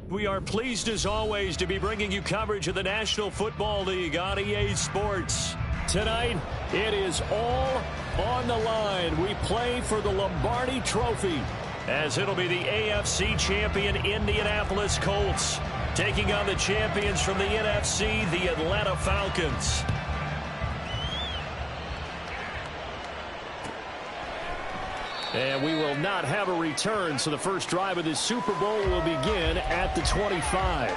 We are pleased as always to be bringing you coverage of the National Football League on EA Sports. Tonight, it is all on the line. We play for the Lombardi Trophy, as it'll be the AFC champion Indianapolis Colts taking on the champions from the NFC, the Atlanta Falcons. And we will not have a return, so the first drive of this Super Bowl will begin at the 25.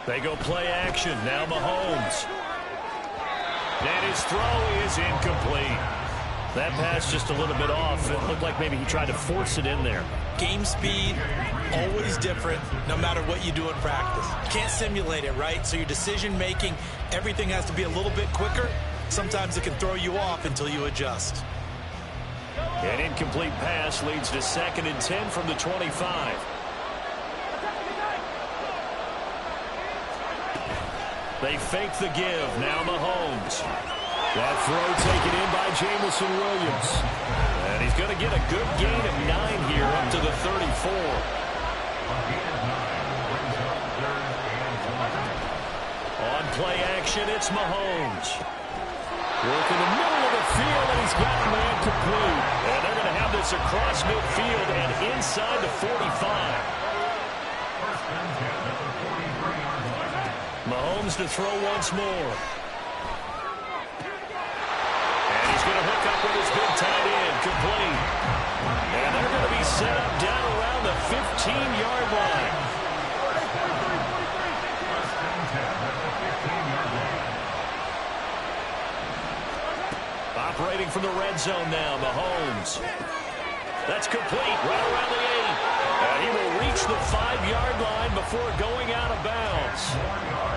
They go play action. Now Mahomes. And his throw is incomplete. That pass just a little bit off. It looked like maybe he tried to force it in there. Game speed, always different, no matter what you do in practice. You can't simulate it, right? So your decision making, everything has to be a little bit quicker. Sometimes it can throw you off until you adjust. An incomplete pass leads to 2nd and 10 from the 25. They fake the give. Now Mahomes. That throw taken in by Jamison Williams. And he's going to get a good gain of 9 here up to the 34. On play action, it's Mahomes. Work in the middle of the field, and he's got man complete. And they're going to have this across midfield and inside the 45. Mahomes to throw once more. And he's going to hook up with his big tight end, complete. And they're going to be set up down around the 15-yard line. Operating from the red zone now, Mahomes. That's complete, right around the 8. And he will reach the 5-yard line before going out of bounds.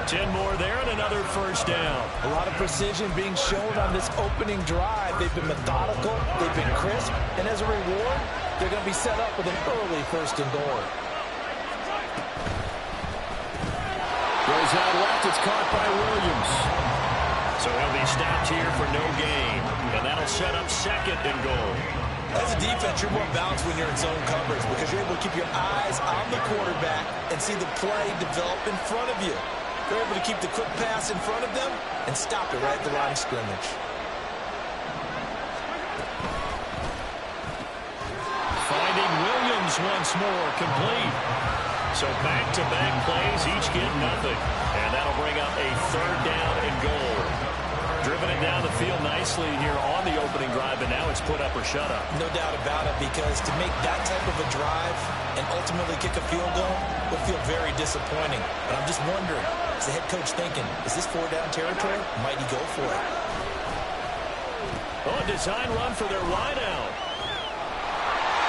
10 more there and another first down. A lot of precision being shown on this opening drive. They've been methodical, they've been crisp, and as a reward, they're going to be set up with an early 1st and goal. Goes out left, it's caught by Williams. So he'll be stopped here for no gain, and that'll set up 2nd and goal. As a defense, you're more balanced when you're in zone coverage because you're able to keep your eyes on the quarterback and see the play develop in front of you. You're able to keep the quick pass in front of them and stop it right at the line of scrimmage. Finding Williams once more, complete. So back-to-back plays, each get nothing. And that'll bring up a 3rd down and goal. Driven it down the field nicely here on the opening drive, and now it's put up or shut up. No doubt about it, because to make that type of a drive and ultimately kick a field goal would feel very disappointing. But I'm just wondering, is the head coach thinking, is this 4-down territory? Might he go for it? Oh, a design run for their wideout.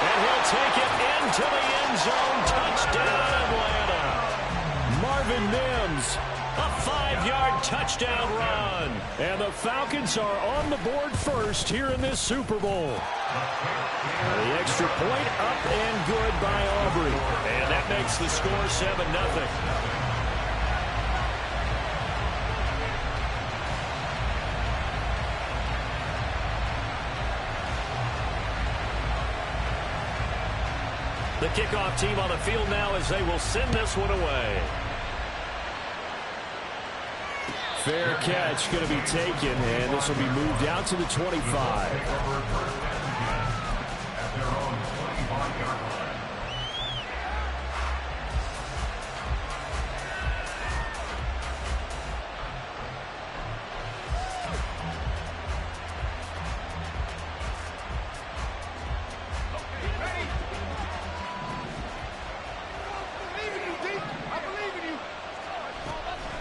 And he'll take it into the end zone. Touchdown, Atlanta. Marvin Mims. A 5-yard touchdown run. And the Falcons are on the board first here in this Super Bowl. The extra point up and good by Aubrey. And that makes the score 7-0. The kickoff team on the field now as they will send this one away. Fair catch going to be taken, and this will be moved out to the 25.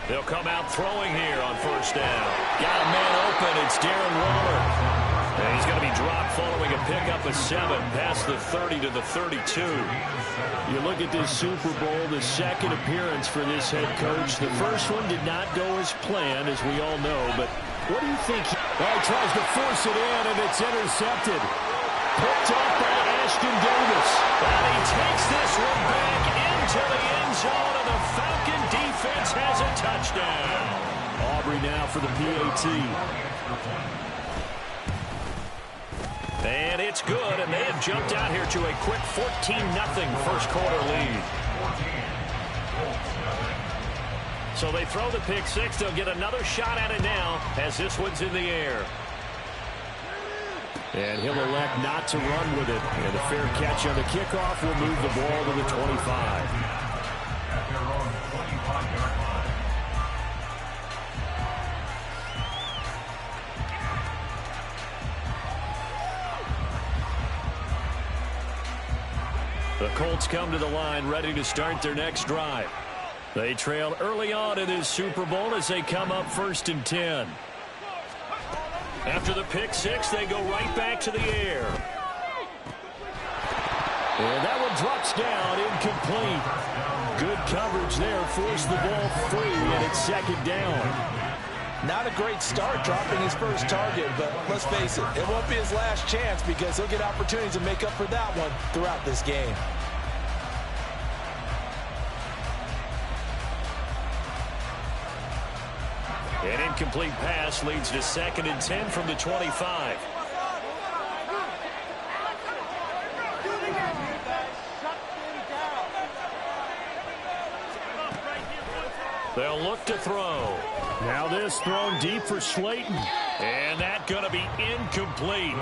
They'll come out throwing here on 1st down. Got a man open. It's Darren Waller. And He's going to be dropped following a pickup of 7 past the 30 to the 32. You look at this Super Bowl, the second appearance for this head coach. The first one did not go as planned, as we all know. But what do you think? He tries to force it in, and it's intercepted. Picked up by Ashton Davis. And he takes this one back into the end zone, and the Falcon defense has a touchdown. Aubrey now for the PAT. And it's good, and they have jumped out here to a quick 14-0 first quarter lead. So they throw the pick six. They'll get another shot at it now as this one's in the air. And he'll elect not to run with it. And a fair catch on the kickoff will move the ball to the 25. The Colts come to the line ready to start their next drive. They trail early on in this Super Bowl as they come up 1st and 10. After the pick six, they go right back to the air. And that one drops down, incomplete. Good coverage there, forced the ball free, and it's 2nd down. Not a great start dropping his first target, but let's face it, it won't be his last chance because he'll get opportunities to make up for that one throughout this game. An incomplete pass leads to 2nd and 10 from the 25. They'll look to throw. Now this thrown deep for Slayton. And that's going to be incomplete.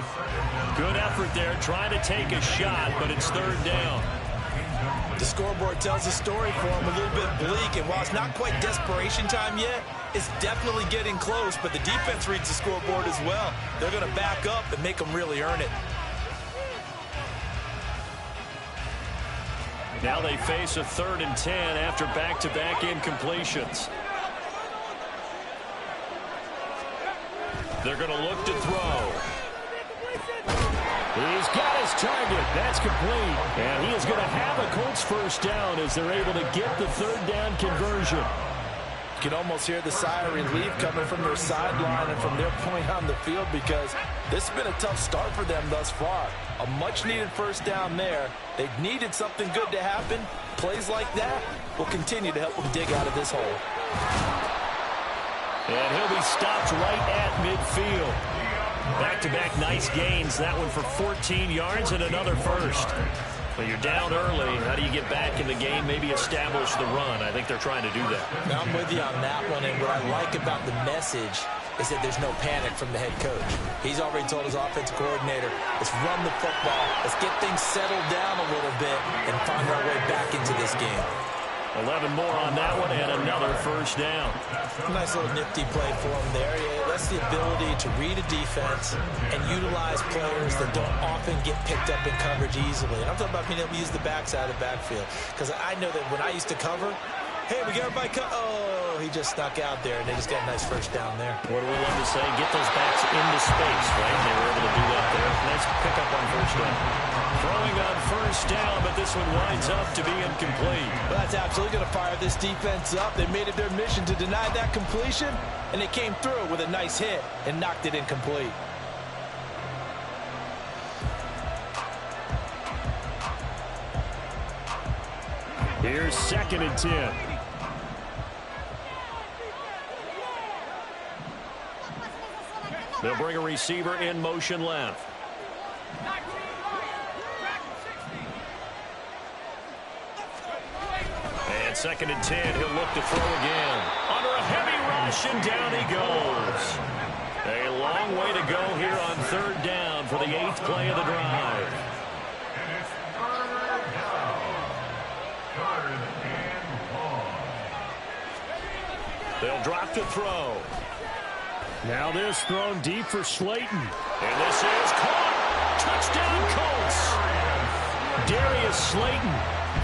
Good effort there trying to take a shot, but it's 3rd down. The scoreboard tells a story for him, a little bit bleak, and while it's not quite desperation time yet, it's definitely getting close, but the defense reads the scoreboard as well. They're going to back up and make them really earn it. Now they face a 3rd and 10 after back-to-back incompletions. They're going to look to throw. He's got his target. That's complete. And he is going to have a Colts first down as they're able to get the 3rd down conversion. You can almost hear the sigh of relief coming from their sideline and from their point on the field because this has been a tough start for them thus far. A much-needed first down there. They've needed something good to happen. Plays like that will continue to help them dig out of this hole. And he'll be stopped right at midfield. Back-to-back nice gains. That one for 14 yards and another first. When you're down early, how do you get back in the game, maybe establish the run? I think they're trying to do that. Now I'm with you on that one, and what I like about the message is that there's no panic from the head coach. He's already told his offensive coordinator, let's run the football, let's get things settled down a little bit and find our way back into this game. 11 more on that one and another first down. Nice little nifty play for him there. Yeah, that's the ability to read a defense and utilize players that don't often get picked up in coverage easily. And I'm talking about being able to use the backside of the backfield. Because I know that when I used to cover, hey, we got everybody oh, he just snuck out there, and they just got a nice first down there. What do we love to say? Get those backs into space, right? They were able to do that there. Nice pickup on first down. Throwing on first down, but this one winds up to be incomplete. Well, that's absolutely going to fire this defense up. They made it their mission to deny that completion, and they came through with a nice hit and knocked it incomplete. Here's 2nd and 10. They'll bring a receiver in motion left. And 2nd and 10, he'll look to throw again. Under a heavy rush, and down he goes. A long way to go here on 3rd down for the 8th play of the drive. They'll drop to throw. Now this thrown deep for Slayton. And this is caught. Touchdown Colts. Darius Slayton,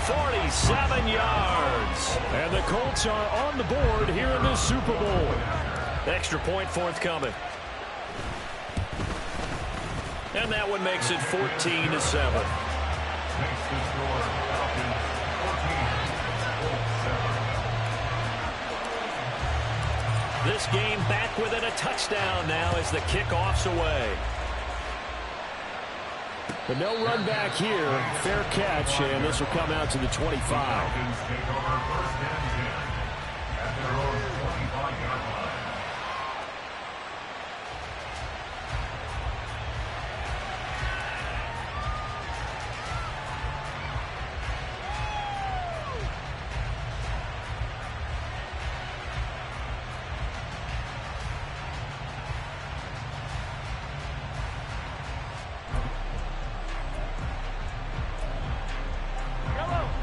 47 yards. And the Colts are on the board here in this Super Bowl. Extra point forthcoming. And that one makes it 14-7. This game back within a touchdown now as the kickoff's away. But no run back here. Fair catch, and this will come out to the 25.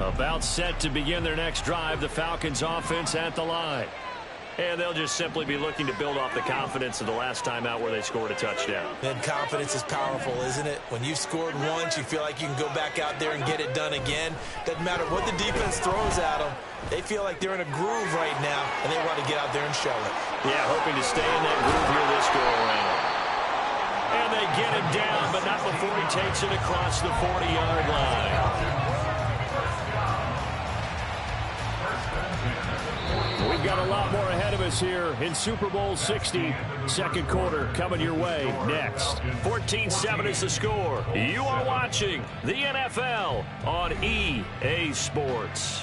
About set to begin their next drive, the Falcons offense at the line. And they'll just simply be looking to build off the confidence of the last time out where they scored a touchdown. And confidence is powerful, isn't it? When you've scored once, you feel like you can go back out there and get it done again. Doesn't matter what the defense throws at them. They feel like they're in a groove right now, and they want to get out there and show it. Yeah, hoping to stay in that groove here this go-around. And they get him down, but not before he takes it across the 40-yard line. We've got a lot more ahead of us here in Super Bowl 60. Second quarter coming your way next. 14-7 is the score. You are watching the NFL on EA Sports.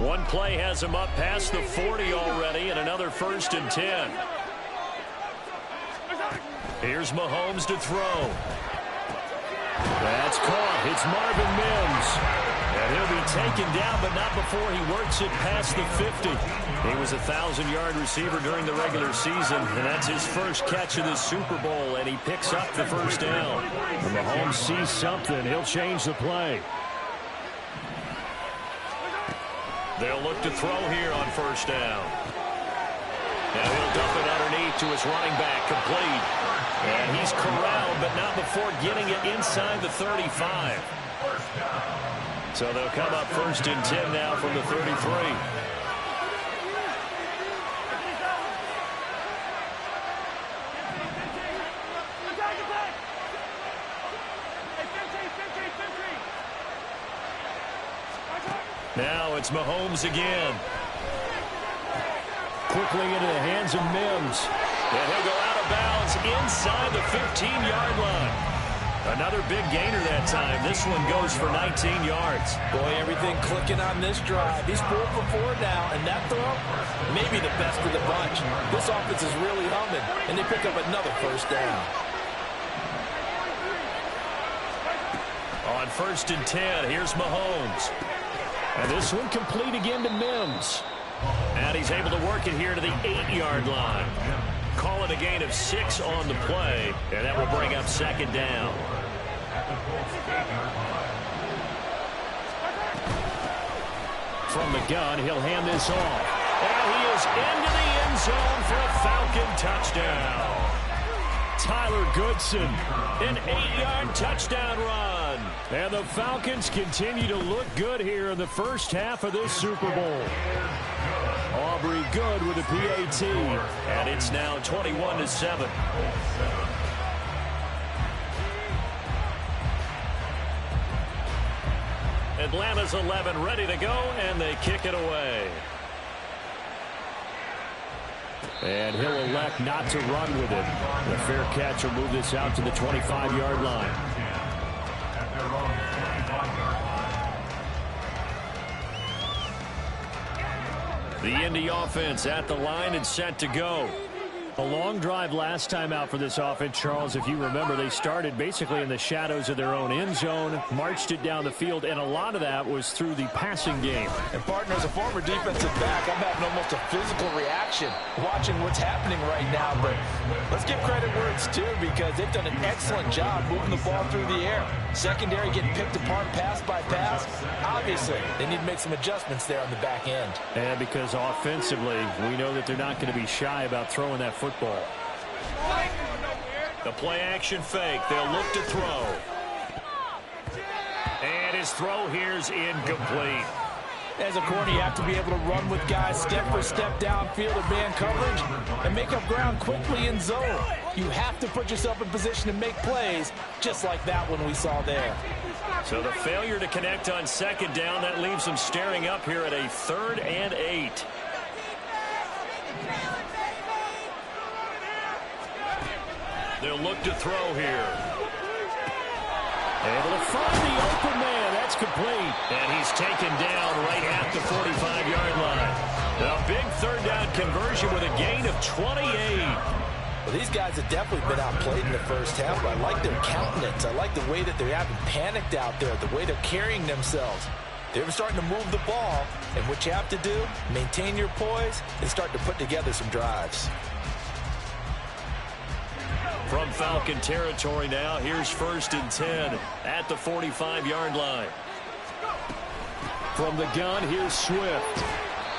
One play has him up past the 40 already, and another 1st and 10. Here's Mahomes to throw. That's caught. It's Marvin Mims. And he'll be taken down, but not before he works it past the 50. He was a 1,000-yard receiver during the regular season, and that's his first catch of the Super Bowl, and he picks up the first down. When Mahomes sees something, he'll change the play. They'll look to throw here on 1st down. Now he'll dump it underneath to his running back, complete. And he's corralled, but not before getting it inside the 35. So they'll come up 1st and 10 now from the 33. Now it's Mahomes again. Quickly into the hands of Mims. And he'll go out of bounds inside the 15-yard line. Another big gainer that time. This one goes for 19 yards. Boy, everything clicking on this drive. He's 4 for 4 now, and that throw, maybe the best of the bunch. This offense is really humming, and they pick up another 1st down. On 1st and 10, here's Mahomes. And this one complete again to Mims. And he's able to work it here to the 8-yard line. Call it a gain of 6 on the play, and that will bring up 2nd down. From the gun, he'll hand this off. And he is into the end zone for a Falcon touchdown. Tyler Goodson, an 8-yard touchdown run. And the Falcons continue to look good here in the first half of this Super Bowl. Aubrey Good with a PAT. And it's now 21-7. Atlanta's 11 ready to go, and they kick it away. And he'll elect not to run with it. The fair catch will move this out to the 25-yard line. The Indy offense at the line and set to go. A long drive last time out for this offense, Charles. If you remember, they started basically in the shadows of their own end zone, marched it down the field, and a lot of that was through the passing game. And, partner, as a former defensive back, I'm having almost a physical reaction watching what's happening right now. But let's give credit where it's due, because they've done an excellent job moving the ball through the air. Secondary getting picked apart pass by pass. Obviously, they need to make some adjustments there on the back end. And because offensively, we know that they're not going to be shy about throwing that football. The play action fake. They'll look to throw. And his throw here's incomplete. As a corner, you have to be able to run with guys step for step downfield of man coverage and make up ground quickly in zone. You have to put yourself in position to make plays just like that one we saw there. So the failure to connect on second down, that leaves them staring up here at a 3rd and 8. They'll look to throw here. Able to find the open man. That's complete. And he's taken down right at the 45-yard line. A big 3rd down conversion with a gain of 28. Well, these guys have definitely been outplayed in the first half, but I like their countenance. I like the way that they haven't panicked out there, the way they're carrying themselves. They're starting to move the ball, and what you have to do, maintain your poise and start to put together some drives. From Falcon territory now, here's 1st and 10 at the 45-yard line. From the gun, here's Swift.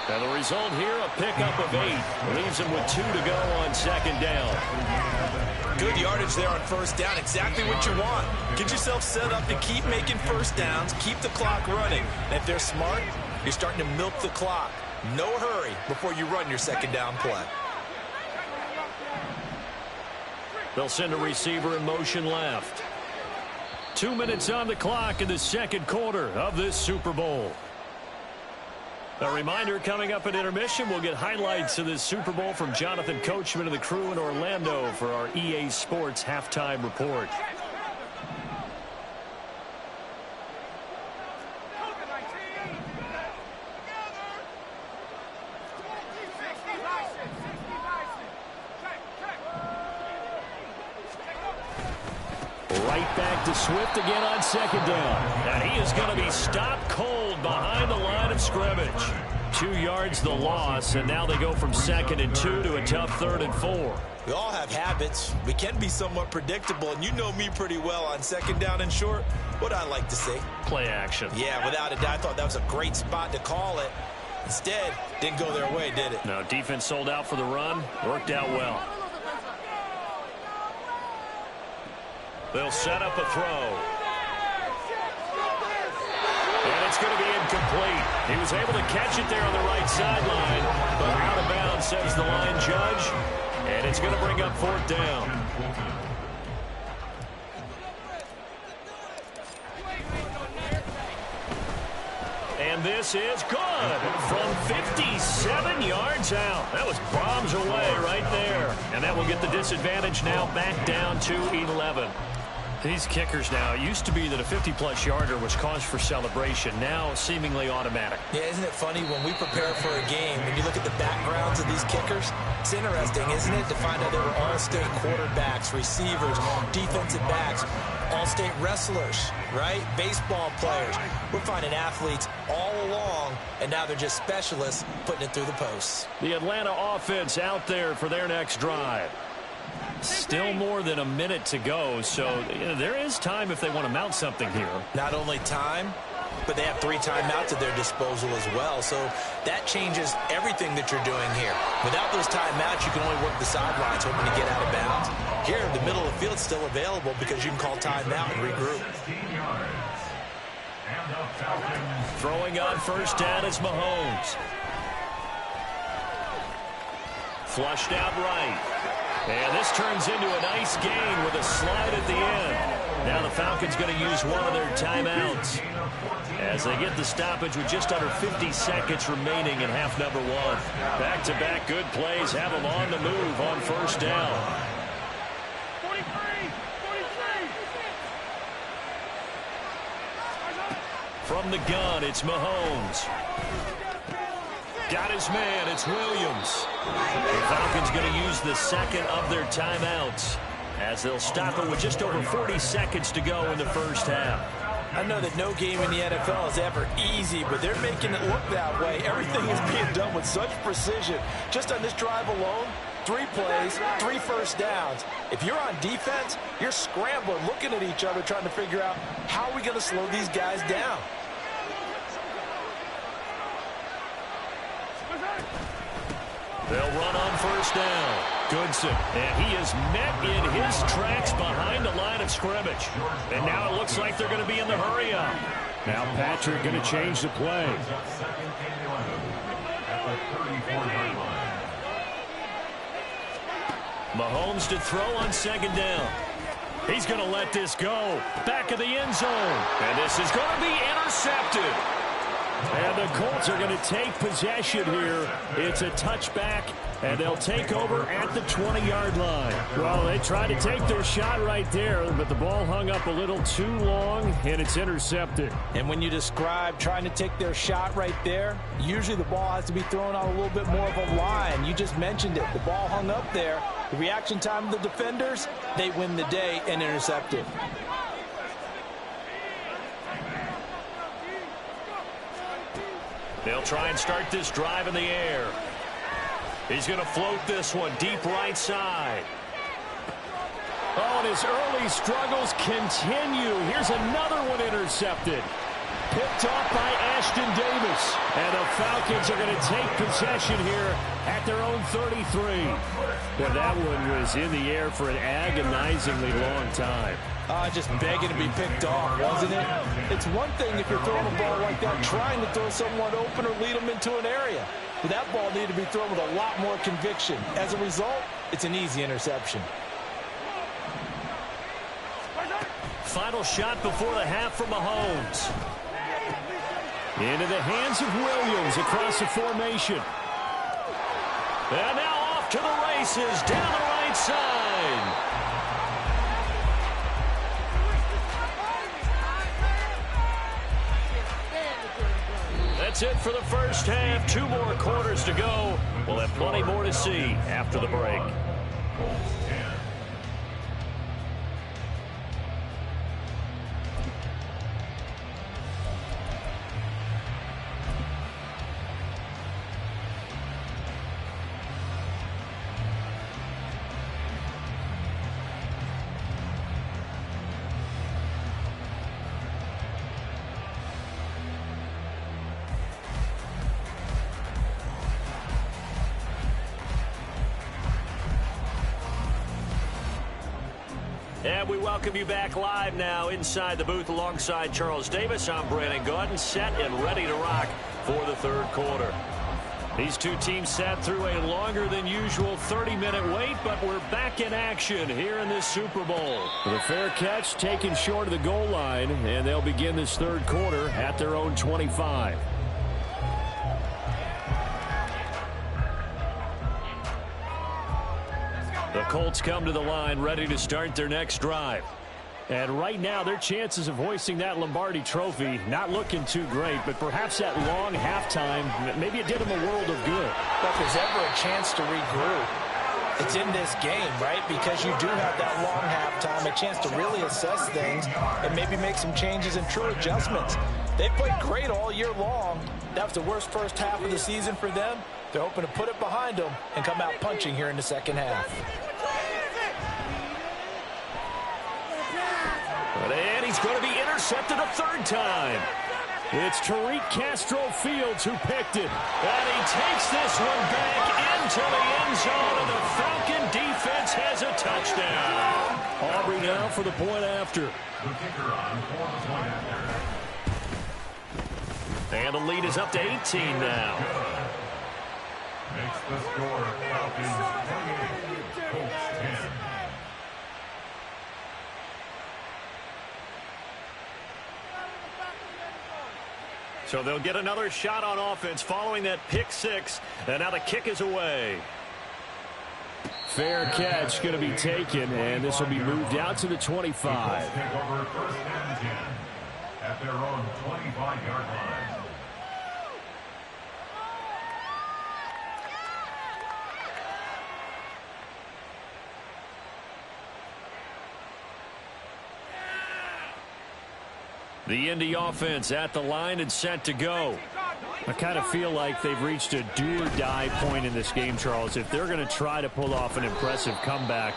And the result here, a pickup of 8. Leaves him with 2 to go on 2nd down. Good yardage there on 1st down. Exactly what you want. Get yourself set up to keep making 1st downs, keep the clock running. And if they're smart, you're starting to milk the clock. No hurry before you run your 2nd down play. They'll send a receiver in motion left. 2 minutes on the clock in the 2nd quarter of this Super Bowl. A reminder, coming up at intermission, we'll get highlights of this Super Bowl from Jonathan Coachman and the crew in Orlando for our EA Sports halftime report. Right back to Swift again on 2nd down. And he is going to be stopped cold behind the line of scrimmage. 2 yards the loss, and now they go from 2nd and 2 to a tough 3rd and 4. We all have habits. We can be somewhat predictable, and you know me pretty well on 2nd down and short. What I like to say? Play action. Yeah, without a doubt. I thought that was a great spot to call it. Instead, didn't go their way, did it? No, defense sold out for the run. Worked out well. They'll set up a throw. And it's going to be incomplete. He was able to catch it there on the right sideline, but out of bounds, says the line judge. And it's going to bring up 4th down. And this is good from 57 yards out. That was bombs away right there. And that will get the disadvantage now back down to 11. These kickers now, it used to be that a 50-plus yarder was cause for celebration. Now seemingly automatic. Yeah, isn't it funny when we prepare for a game, when you look at the backgrounds of these kickers, it's interesting, isn't it, to find out they were all-state quarterbacks, receivers, defensive backs, all-state wrestlers, right? Baseball players. We're finding athletes all along, and now they're just specialists putting it through the posts. The Atlanta offense out there for their next drive. Still more than a minute to go, so there is time if they want to mount something here. Not only time, but they have 3 timeouts at their disposal as well, so that changes everything that you're doing here. Without those timeouts, you can only work the sidelines hoping to get out of bounds. Here, the middle of the field is still available because you can call timeout and regroup. Throwing on 1st down is Mahomes. Flushed out right. And this turns into a nice gain with a slide at the end. Now the Falcons going to use one of their timeouts as they get the stoppage with just under 50 seconds remaining in half number 1. Back-to-back good plays have them on the move on 1st down. From the gun, it's Mahomes. got his man. It's Williams. The Falcons going to use the second of their timeouts as they'll stop it with just over 40 seconds to go in the first half. I know that no game in the NFL is ever easy, but they're making it look that way. Everything is being done with such precision. Just on this drive alone, 3 plays, 3 first downs. If you're on defense, you're scrambling, looking at each other, trying to figure out how are we going to slow these guys down. They'll run on first down. Goodson, and he is met in his tracks behind the line of scrimmage. And now it looks like they're going to be in the hurry-up. Now Patrick going to change the play. Mahomes to throw on second down. He's going to let this go. Back of the end zone. And this is going to be intercepted. And the Colts are going to take possession here. It's a touchback, and they'll take over at the 20-yard line. Well, they tried to take their shot right there, but the ball hung up a little too long, and it's intercepted. And when you describe trying to take their shot right there, usually the ball has to be thrown on a little bit more of a line. You just mentioned it. The ball hung up there. The reaction time of the defenders, they win the day and intercept it. They'll try and start this drive in the air. He's going to float this one deep right side. Oh, and his early struggles continue. Here's another one intercepted. Picked off by Ashton Davis. And the Falcons are going to take possession here at their own 33. Well, that one was in the air for an agonizingly long time. Just begging to be picked off, wasn't it? It's one thing if you're throwing a ball like that, trying to throw someone open or lead them into an area. But that ball needed to be thrown with a lot more conviction. As a result, it's an easy interception. Final shot before the half from Mahomes. Into the hands of Williams across the formation. And now off to the races down the right side. That's it for the first half. 2 more quarters to go. We'll have plenty more to see after the break. And we welcome you back live now inside the booth alongside Charles Davis. I'm Brandon Gaudin, set and ready to rock for the third quarter. These two teams sat through a longer than usual 30-minute wait, but we're back in action here in this Super Bowl. The fair catch taken short of the goal line, and they'll begin this third quarter at their own 25. The Colts come to the line ready to start their next drive. And right now, their chances of hoisting that Lombardi trophy not looking too great, but perhaps that long halftime, maybe it did them a world of good. But if there's ever a chance to regroup, it's in this game, right? Because you do have that long halftime, a chance to really assess things and maybe make some changes and true adjustments. They played great all year long. That was the worst first half of the season for them. They're hoping to put it behind them and come out punching here in the second half. And he's going to be intercepted a third time. It's Tariq Castro-Fields who picked it. And he takes this one back into the end zone, and the Falcon defense has a touchdown. Aubrey now for the point after. And the lead is up to 18 now. Makes the score Falcons 28, Colts 10. So they'll get another shot on offense following that pick six. And now the kick is away. Fair catch going to be taken, and this will be moved out to the 25. Take over first and 10 at their own 25-yard line. The Indy offense at the line and set to go. I kind of feel like they've reached a do-or-die point in this game, Charles. If they're going to try to pull off an impressive comeback,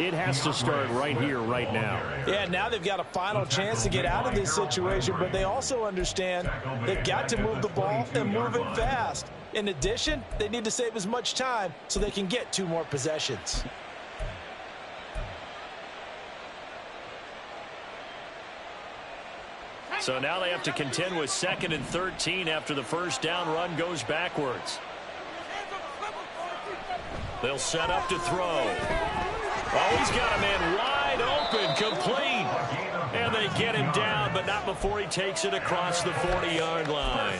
it has to start right here, right now. Yeah, now they've got a final chance to get out of this situation, but they also understand they've got to move the ball and move it fast. In addition, they need to save as much time so they can get 2 more possessions. So now they have to contend with 2nd and 13 after the first down run goes backwards. They'll set up to throw. Oh, he's got a man wide open, complete. And they get him down, but not before he takes it across the 40-yard line.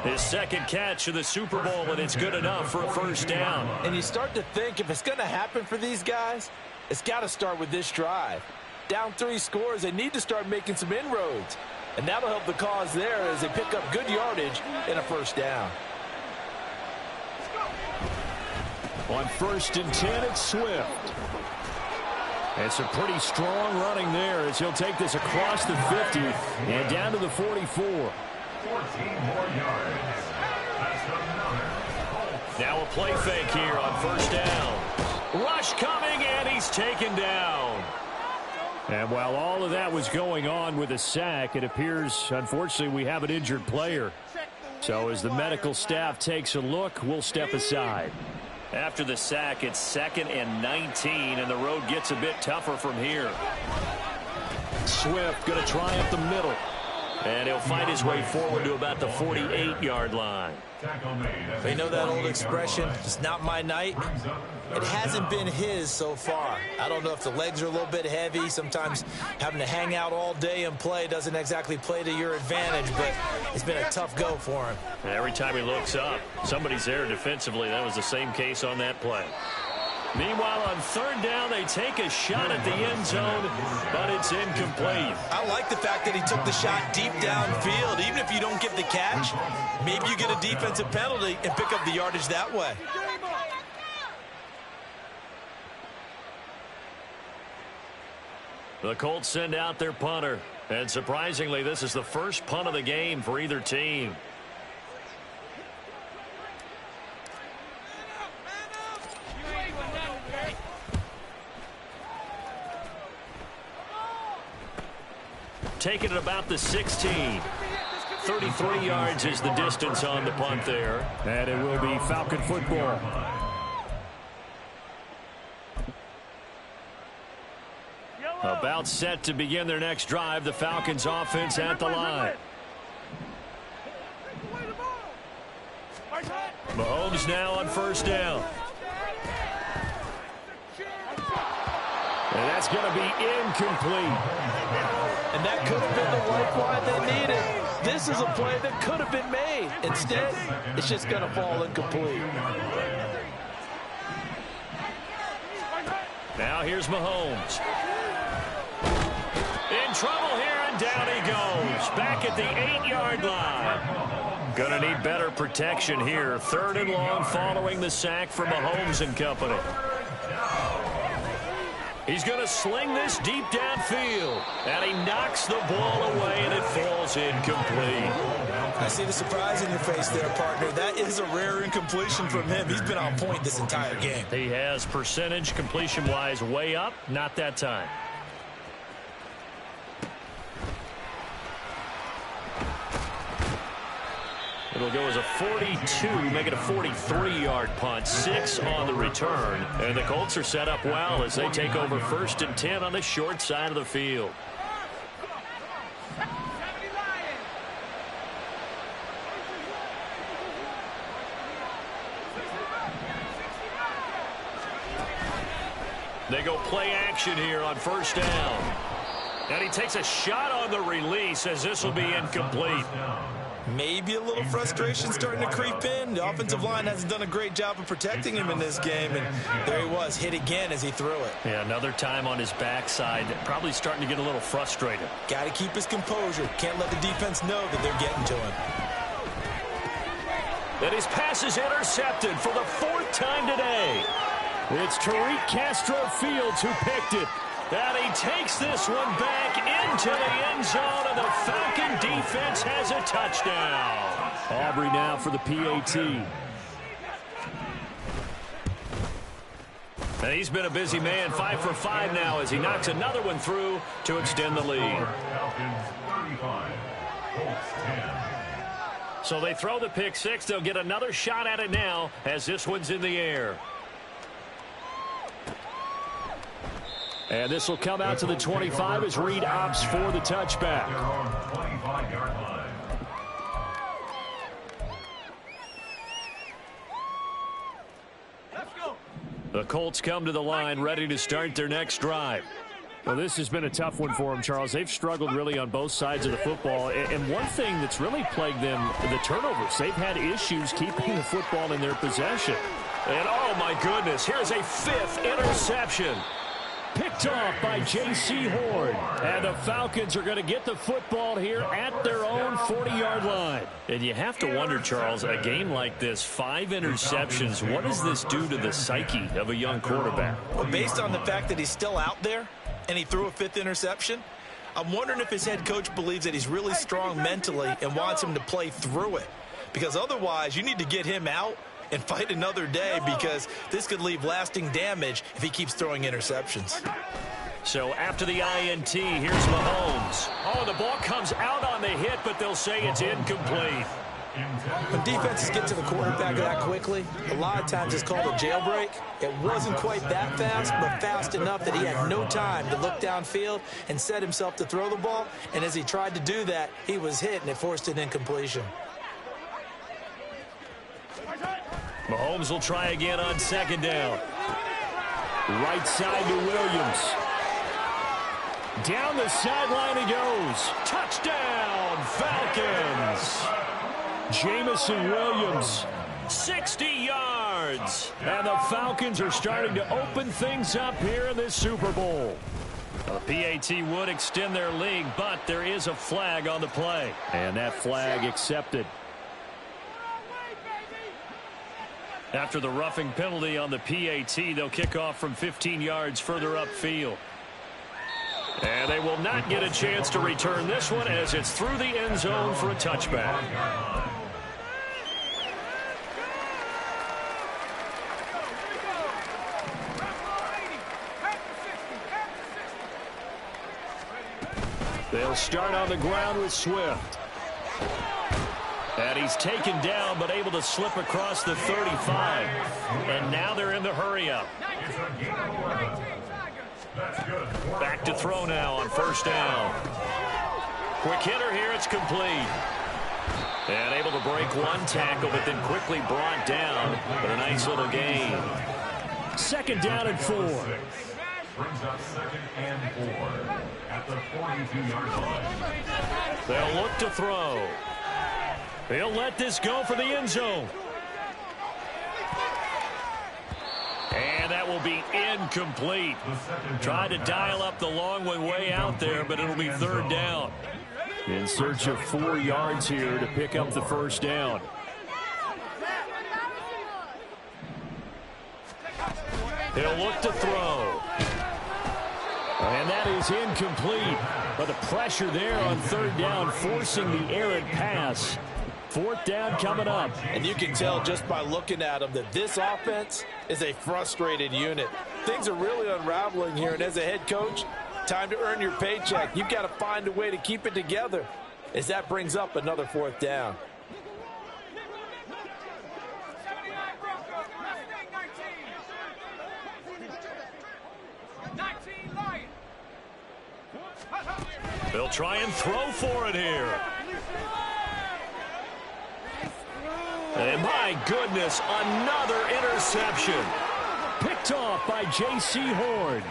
His 2nd catch of the Super Bowl, and it's good enough for a first down. And you start to think if it's going to happen for these guys, it's got to start with this drive. Down 3 scores, they need to start making some inroads. And that'll help the cause there as they pick up good yardage in a first down. On 1st and 10, it's Swift. It's a pretty strong running there as he'll take this across the 50 and down to the 44. 14 more yards. That's another. Now a play fake here on first down. Rush coming, and he's taken down. And while all of that was going on with a sack, it appears, unfortunately, we have an injured player. So as the medical staff takes a look, we'll step aside. After the sack, it's 2nd and 19, and the road gets a bit tougher from here. Swift going to try up the middle. And he'll fight his way forward to about the 48-yard line. They know that old expression, it's not my night. It hasn't been his so far. I don't know if the legs are a little bit heavy. Sometimes having to hang out all day and play doesn't exactly play to your advantage, but it's been a tough go for him. Every time he looks up, somebody's there defensively. That was the same case on that play. Meanwhile, on 3rd down, they take a shot at the end zone, but it's incomplete. I like the fact that he took the shot deep downfield. Even if you don't get the catch, maybe you get a defensive penalty and pick up the yardage that way. The Colts send out their punter, and surprisingly, this is the first punt of the game for either team. Taking it about the 16. 33 yards is the distance on the punt there. And it will be Falcon football. About set to begin their next drive. The Falcons offense at the line. Mahomes now on first down. And that's going to be incomplete. And that could have been the lifeline they needed. This is a play that could have been made. Instead, it's just going to fall incomplete. Now here's Mahomes. In trouble here, and down he goes. Back at the 8-yard line. Gonna need better protection here. 3rd and long following the sack from Mahomes and company. He's going to sling this deep downfield. And he knocks the ball away, and it falls incomplete. I see the surprise in your face there, partner. That is a rare incompletion from him. He's been on point this entire game. He has percentage completion-wise way up. Not that time. It'll go as a 42, make it a 43-yard punt, 6 on the return. And the Colts are set up well as they take over 1st and 10 on the short side of the field. They go play action here on first down. And he takes a shot on the release as this will be incomplete. Maybe a little frustration starting to creep in. The offensive line hasn't done a great job of protecting him in this game, and there he was, hit again as he threw it. Yeah, another time on his backside, probably starting to get a little frustrated. Got to keep his composure. Can't let the defense know that they're getting to him. And his pass is intercepted for the 4th time today. It's Tariq Castro Fields who picked it. And he takes this one back into the end zone, and the Falcon defense has a touchdown. Aubrey now for the PAT. And he's been a busy man, 5 for 5 now as he knocks another one through to extend the lead. Falcons 35, Colts 10. So they throw the pick six. They'll get another shot at it now as this one's in the air. And this will come out to the 25 as Reed opts for the touchback. They're on 25-yard line. The Colts come to the line ready to start their next drive. Well, this has been a tough one for them, Charles. They've struggled really on both sides of the football. And one thing that's really plagued them, the turnovers. They've had issues keeping the football in their possession. And oh my goodness, here's a 5th interception. Picked off by J.C. Horn. And the Falcons are going to get the football here at their own 40-yard line. And you have to wonder, Charles, a game like this, 5 interceptions, what does this do to the psyche of a young quarterback? Well, based on the fact that he's still out there and he threw a 5th interception, I'm wondering if his head coach believes that he's really strong mentally and wants him to play through it. Because otherwise, you need to get him out and fight another day, because this could leave lasting damage if he keeps throwing interceptions. So after the INT, here's Mahomes. Oh, the ball comes out on the hit, but they'll say it's incomplete. When defenses get to the quarterback that quickly, a lot of times it's called a jailbreak. It wasn't quite that fast, but fast enough that he had no time to look downfield and set himself to throw the ball. And as he tried to do that, he was hit, and it forced an incompletion. Mahomes will try again on 2nd down. Right side to Williams. Down the sideline he goes. Touchdown, Falcons. Jamison Williams. 60 yards. And the Falcons are starting to open things up here in this Super Bowl. The PAT would extend their lead, but there is a flag on the play. And that flag accepted. After the roughing penalty on the PAT, they'll kick off from 15 yards further upfield. And they will not get a chance to return this one as it's through the end zone for a touchback. They'll start on the ground with Swift. And he's taken down, but able to slip across the 35. And now they're in the hurry-up. Back to throw now on 1st down. Quick hitter here, it's complete. And able to break one tackle, but then quickly brought down. But a nice little gain. 2nd down and 4. Brings up 2nd and 4 at the 42-yard line. They'll look to throw. He'll let this go for the end zone. And that will be incomplete. Tried to dial up the long one way out there, but it'll be 3rd down. In search of 4 yards here to pick up the 1st down. He'll look to throw. And that is incomplete. But the pressure there on 3rd down, forcing the errant pass. 4th down coming up. And you can tell just by looking at them that this offense is a frustrated unit. Things are really unraveling here, and as a head coach, time to earn your paycheck. You've got to find a way to keep it together as that brings up another 4th down. They'll try and throw for it here. And my goodness, another interception. Picked off by J.C. Horn.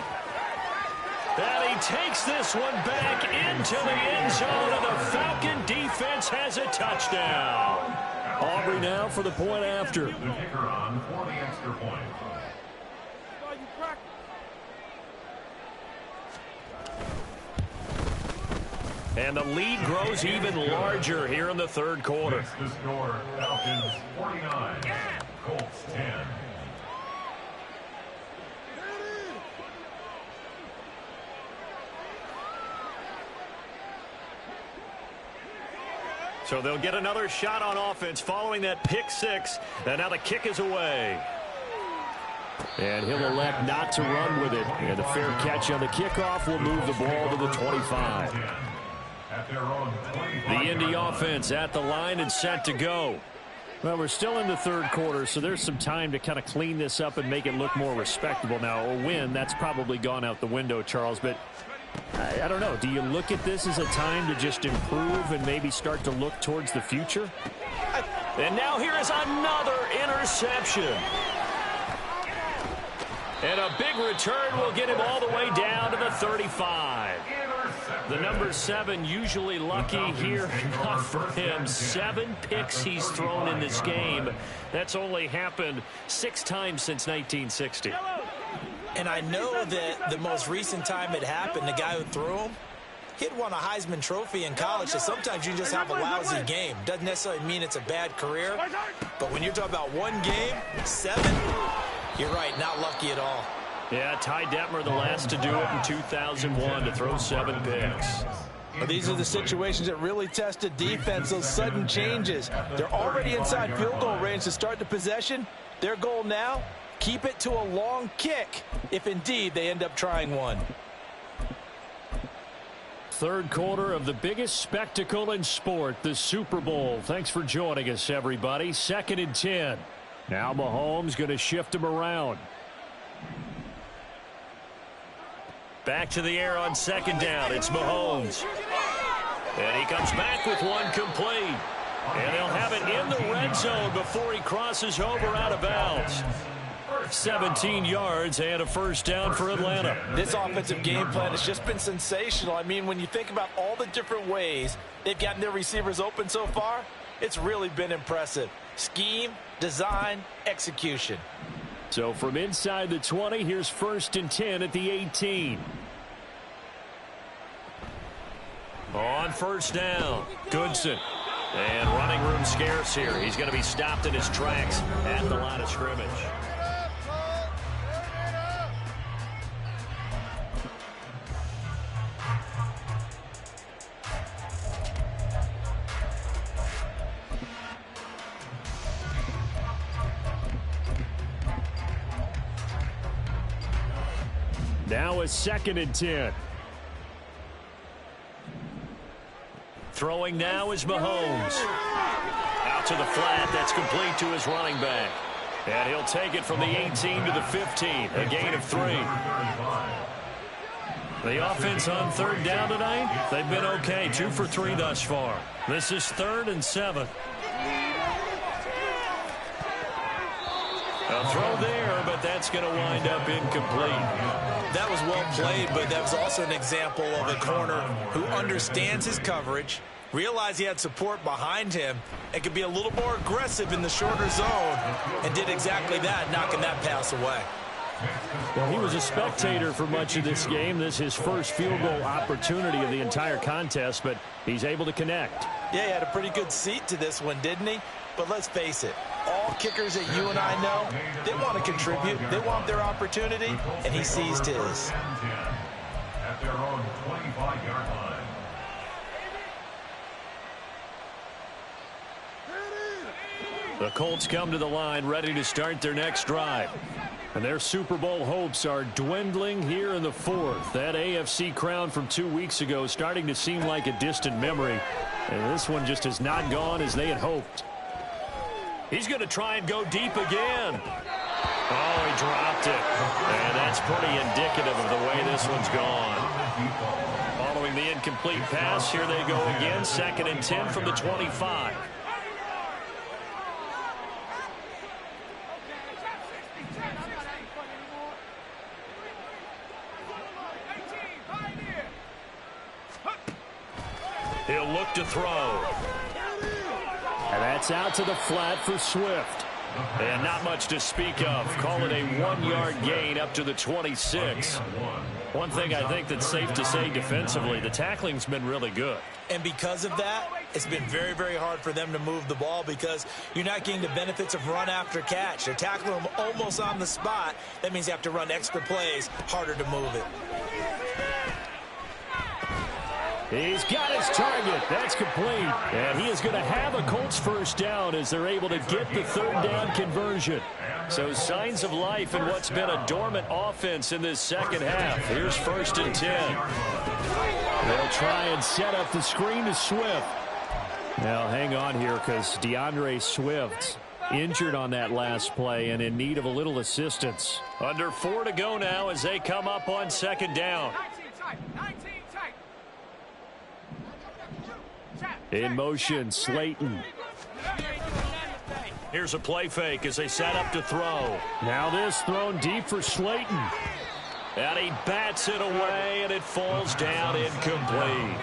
And he takes this one back into the end zone, and the Falcon defense has a touchdown. Aubrey now for the point after. The kicker on for the extra point. And the lead grows even larger here in the 3rd quarter. Makes the score Falcons 49, Colts 10. So they'll get another shot on offense following that pick six. And now the kick is away. And he'll elect not to run with it. And the fair catch on the kickoff will move the ball to the 25. The Indy offense at the line and set to go. Well, we're still in the third quarter, so there's some time to kind of clean this up and make it look more respectable. Now, a win, that's probably gone out the window, Charles, but I don't know. Do you look at this as a time to just improve and maybe start to look towards the future? And now here is another interception. And a big return will get him all the way down to the 35. The number 7 usually lucky here. Not for him. 7 picks he's thrown in this game. That's only happened 6 times since 1960. And I know that the most recent time it happened, the guy who threw him, he'd won a Heisman Trophy in college, so sometimes you just have a lousy game. Doesn't necessarily mean it's a bad career, but when you're talking about one game, 7, you're right, not lucky at all. Yeah, Ty Detmer, the last to do it in 2001, to throw 7 picks. Well, these are the situations that really test a defense, those sudden changes. They're already inside field goal range to start the possession. Their goal now, keep it to a long kick, if indeed they end up trying one. Third quarter of the biggest spectacle in sport, the Super Bowl. Thanks for joining us, everybody. 2nd and 10. Now Mahomes going to shift him around. Back to the air on 2nd down. It's Mahomes. And he comes back with one complete. And they'll have it in the red zone before he crosses over out of bounds. 17 yards and a first down for Atlanta. This offensive game plan has just been sensational. I mean, when you think about all the different ways they've gotten their receivers open so far, it's really been impressive. Scheme, design, execution. So from inside the 20, here's 1st and 10 at the 18. On 1st down, Goodson. And running room scarce here. He's going to be stopped in his tracks at the line of scrimmage. Now a 2nd and 10. Throwing now is Mahomes. Out to the flat. That's complete to his running back. And he'll take it from the 18 to the 15. A gain of 3. The offense on 3rd down tonight, they've been okay. 2 for 3 thus far. This is 3rd and 7. A throw there, but that's going to wind up incomplete. That was well played, but that was also an example of a corner who understands his coverage, realized he had support behind him, and could be a little more aggressive in the shorter zone, and did exactly that, knocking that pass away. Well, he was a spectator for much of this game. This is his first field goal opportunity of the entire contest, but he's able to connect. Yeah, he had a pretty good seat to this one, didn't he? But let's face it, all kickers that you and I know, they want to contribute. They want their opportunity, and he seized his. At their own 25-yard line. The Colts come to the line ready to start their next drive. And their Super Bowl hopes are dwindling here in the 4th. That AFC crown from 2 weeks ago starting to seem like a distant memory. And this one just has not gone as they had hoped. He's going to try and go deep again. Oh, he dropped it. And that's pretty indicative of the way this one's gone. Following the incomplete pass, here they go again. 2nd and 10 from the 25. He'll look to throw. And that's out to the flat for Swift. And not much to speak of. Call it a 1-yard gain up to the 26. One thing I think that's safe to say defensively, the tackling's been really good. And because of that, it's been very, very hard for them to move the ball because you're not getting the benefits of run after catch. They're tackling them almost on the spot. That means you have to run extra plays, harder to move it. He's got his target. That's complete. And he is going to have a Colts first down as they're able to get the third down conversion. So signs of life in what's been a dormant offense in this second half. Here's 1st and 10. They'll try and set up the screen to Swift. Now hang on here because DeAndre Swift injured on that last play and in need of a little assistance. Under 4 to go now as they come up on 2nd down. In motion, Slayton. Here's a play fake as they set up to throw. Now this thrown deep for Slayton. And he bats it away, and it falls down incomplete.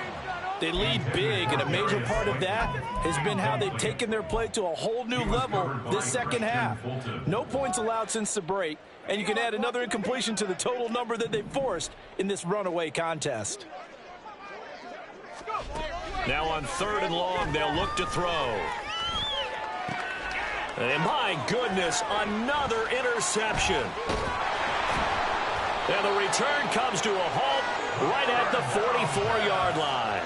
They lead big, and a major part of that has been how they've taken their play to a whole new level this second half. No points allowed since the break, and you can add another incompletion to the total number that they forced in this runaway contest. Now on 3rd and long, they'll look to throw. And my goodness, another interception. And the return comes to a halt right at the 44-yard line.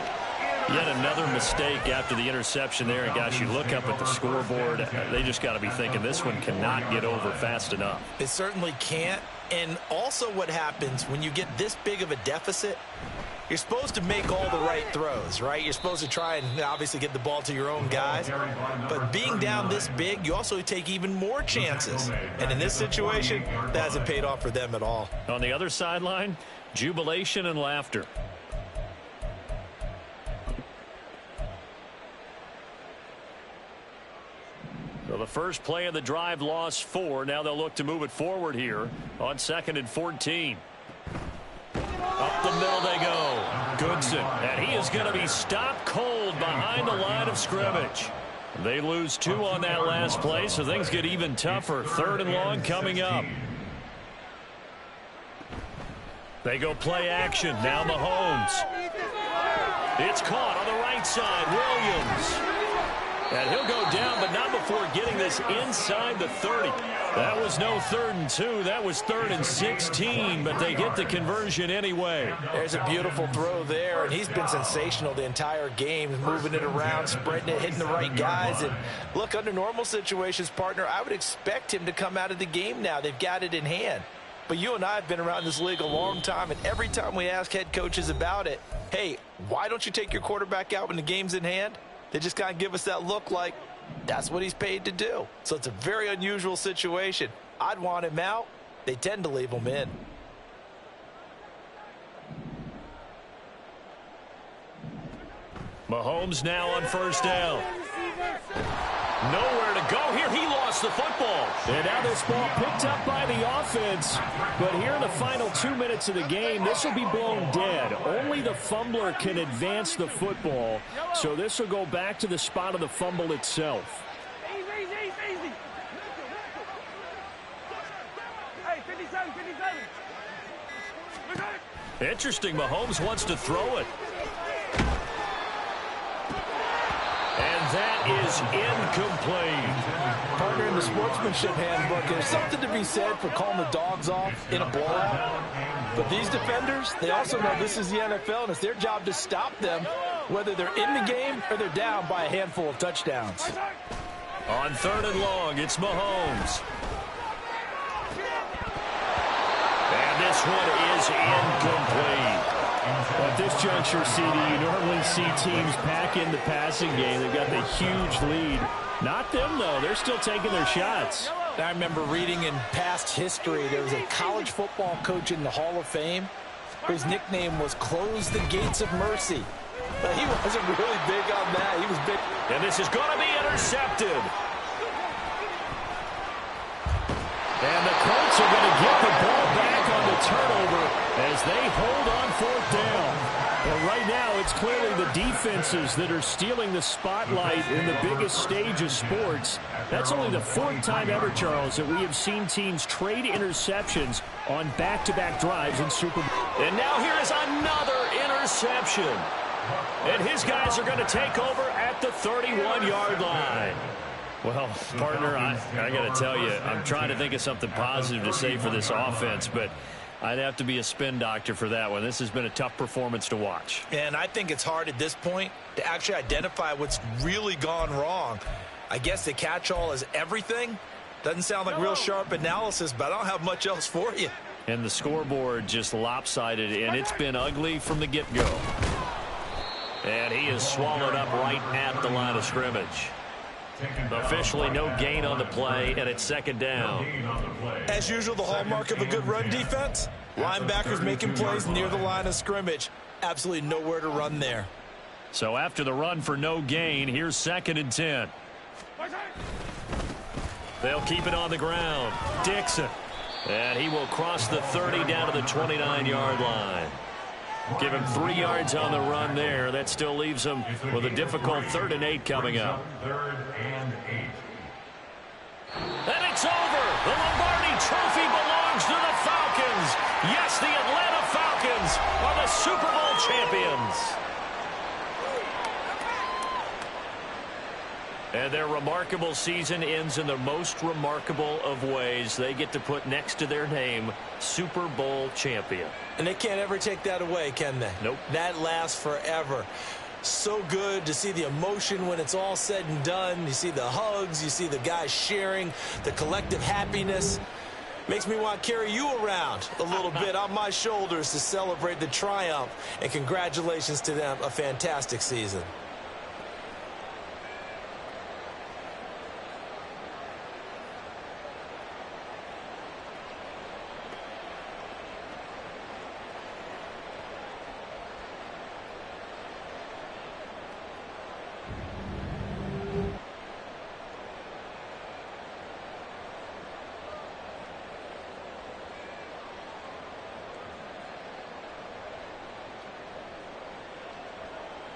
Yet another mistake after the interception there. And, gosh, you look up at the scoreboard, they just got to be thinking this one cannot get over fast enough. It certainly can't. And also what happens when you get this big of a deficit, you're supposed to make all the right throws, right? You're supposed to try and obviously get the ball to your own guys. But being down this big, you also take even more chances. And in this situation, that hasn't paid off for them at all. On the other sideline, jubilation and laughter. So the first play of the drive lost 4. Now they'll look to move it forward here on 2nd and 14. Up the middle they go. Goodson. And he is going to be stopped cold behind the line of scrimmage. They lose 2 on that last play, so things get even tougher. 3rd and long coming up. They go play action. Now Mahomes. It's caught on the right side. Williams. And he'll go down, but not before getting this inside the 30. That was no 3rd and 2. That was 3rd and 16, but they get the conversion anyway. There's a beautiful throw there, and he's been sensational the entire game, moving it around, spreading it, hitting the right guys. And look, under normal situations, partner, I would expect him to come out of the game now. They've got it in hand. But you and I have been around this league a long time, and every time we ask head coaches about it, hey, why don't you take your quarterback out when the game's in hand? They just kind of give us that look like that's what he's paid to do. So it's a very unusual situation. I'd want him out. They tend to leave him in. Mahomes now on 1st down. Nowhere to go here. He lost the football. And now this ball picked up by the offense. But here in the final 2 minutes of the game, this will be blown dead. Only the fumbler can advance the football. So this will go back to the spot of the fumble itself. Easy. Hey, 57. Interesting. Mahomes wants to throw it. And that is incomplete. Partner, in the sportsmanship handbook, there's something to be said for calling the dogs off in a blowout. But these defenders, they also know this is the NFL, and it's their job to stop them, whether they're in the game or they're down by a handful of touchdowns. On 3rd and long, it's Mahomes. And this one is incomplete. At this juncture, CD, you normally see teams pack in the passing game. They've got the huge lead. Not them, though. They're still taking their shots. I remember reading in past history, there was a college football coach in the Hall of Fame whose nickname was Close the Gates of Mercy. But he wasn't really big on that. He was big. And this is going to be intercepted. And the Colts are going to get the ball back on the turnover as they hold on 4th down. And right now, it's clearly the defenses that are stealing the spotlight in the biggest stage of sports. That's only the 4th time ever, Charles, that we have seen teams trade interceptions on back-to-back drives in Super Bowl. And now here is another interception. And his guys are going to take over at the 31-yard line. Well, partner, I got to tell you, I'm trying to think of something positive to say for this offense, but I'd have to be a spin doctor for that one. This has been a tough performance to watch. And I think it's hard at this point to actually identify what's really gone wrong. I guess the catch-all is everything. Doesn't sound like real sharp analysis, but I don't have much else for you. And the scoreboard just lopsided, and it's been ugly from the get-go. And he is swallowed up right at the line of scrimmage. Officially no gain on the play, and it's second down. As usual, the hallmark of a good run defense, linebackers making plays near the line of scrimmage. Absolutely nowhere to run there. So after the run for no gain, here's 2nd and 10. They'll keep it on the ground. Dixon. And he will cross the 30 down to the 29-yard line. Give him 3 yards on the run there. That still leaves him with a difficult 3rd and 8 coming up. 3rd and 8. And it's over. The Lombardi Trophy belongs to the Falcons. Yes, the Atlanta Falcons are the Super Bowl champions. And their remarkable season ends in the most remarkable of ways. They get to put next to their name, Super Bowl champion. And they can't ever take that away, can they? Nope. That lasts forever. So good to see the emotion when it's all said and done. You see the hugs, you see the guys sharing, the collective happiness. Makes me want to carry you around a little bit on my shoulders to celebrate the triumph. And congratulations to them, a fantastic season.